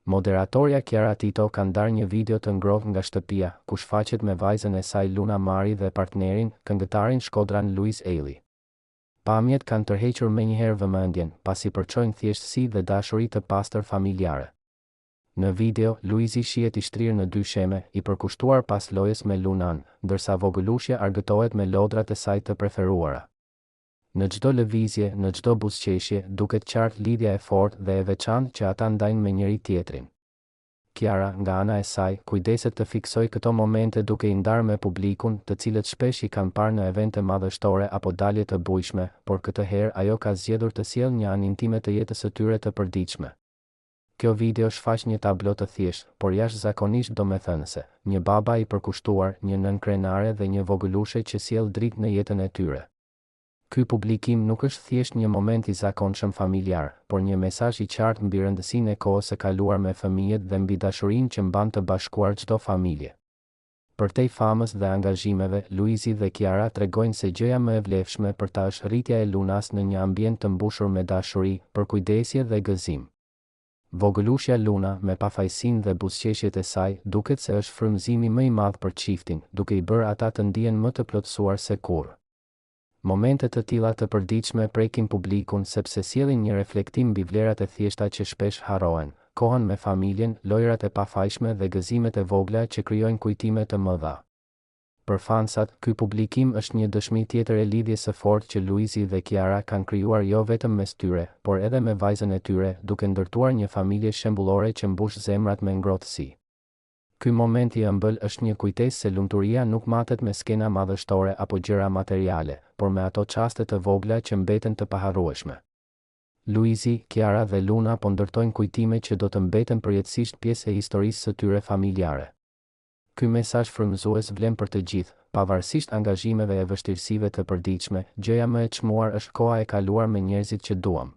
Moderatorja Chiara Tito ka ndarë një video të ngrohtë nga shtëpia, ku shfaqet me vajzën e saj Luna Mari dhe partnerin, këngëtarin shkodran Luis Ailey. Pamjet kanë tërhequr menjëherë vëmendjen, pasi përçojnë thjeshtësi dhe dashuri të pastër familjare. Në video, Luisi shihet i shtrirë në dy sheme, i përkushtuar pas lojës me Lunan, ndërsa vogëlushja argëtohet me lodrat e saj të preferuara. Në çdo lëvizje, në çdo buzëqeshje, duket qartë lidhja e fortë dhe e veçantë që ata ndajnë me njëri tjetrin. Chiara, nga ana e saj, kujdeset të fiksojë këto momente duke i ndarë me publikun, të cilët shpesh i kanë parë në evente madhështore apo dalje të bujshme, por këtë herë ajo ka zgjedhur të sjellë një anë intime të jetës së tyre të përditshme. Kjo video shfaq një tablo të thjeshtë, por jashtëzakonisht domethënëse, një baba i përkushtuar, një nën krenare dhe një vogëlushe që sjell dritë në jetën e tyre. Ky publikim nuk është thjesht një moment i zakonshëm familjar, por një mesazh i qartë mbi rëndësinë e kohës së kaluar me fëmijët dhe mbi dashurinë që mban të bashkuar çdo familje. Përtej famës dhe angazhimeve, Luisi dhe Chiara tregojnë se gjëja më e vlefshme për ta është rritja e Lunas në një ambient të mbushur me dashuri, përkujdesje dhe gëzim. Vogëlushja Luna, me pafajësinë dhe buzëqeshjet e saj, duket se është frymëzimi më i madh për çiftin, duke i bërë ata të ndihen më të plotësuar se kurrë. Momente të tilla të përditshme prekin publikun sepse sjellin një reflektim mbi vlerat e thjeshta që shpesh harrohen, kohën me familjen, lojrat e pafajshme dhe gëzimet e vogla që krijojnë kujtime të mëdha. Për fansat, ky publikim është një dëshmi tjetër e lidhjes së fortë që Luisi dhe Chiara kanë krijuar jo vetëm mes tyre, por edhe me vajzën e tyre, duke ndërtuar një familje shembullore që mbush zemrat me ngrohtësi. Ky moment i ëmbël është një kujtesë se lumturia nuk matet me skena madhështore apo gjëra materiale, por me ato çaste të vogla që mbeten të paharrueshme. Luisi, Chiara dhe Luna po ndërtojnë kujtime që do të mbeten përjetësisht pjesë e historisë së tyre familjare. Ky mesazh frymëzues vlen për të gjithë, pavarësisht angazhimeve e vështirësive të përditshme, gjëja më e çmuar është koha e kaluar me njerëzit që duam.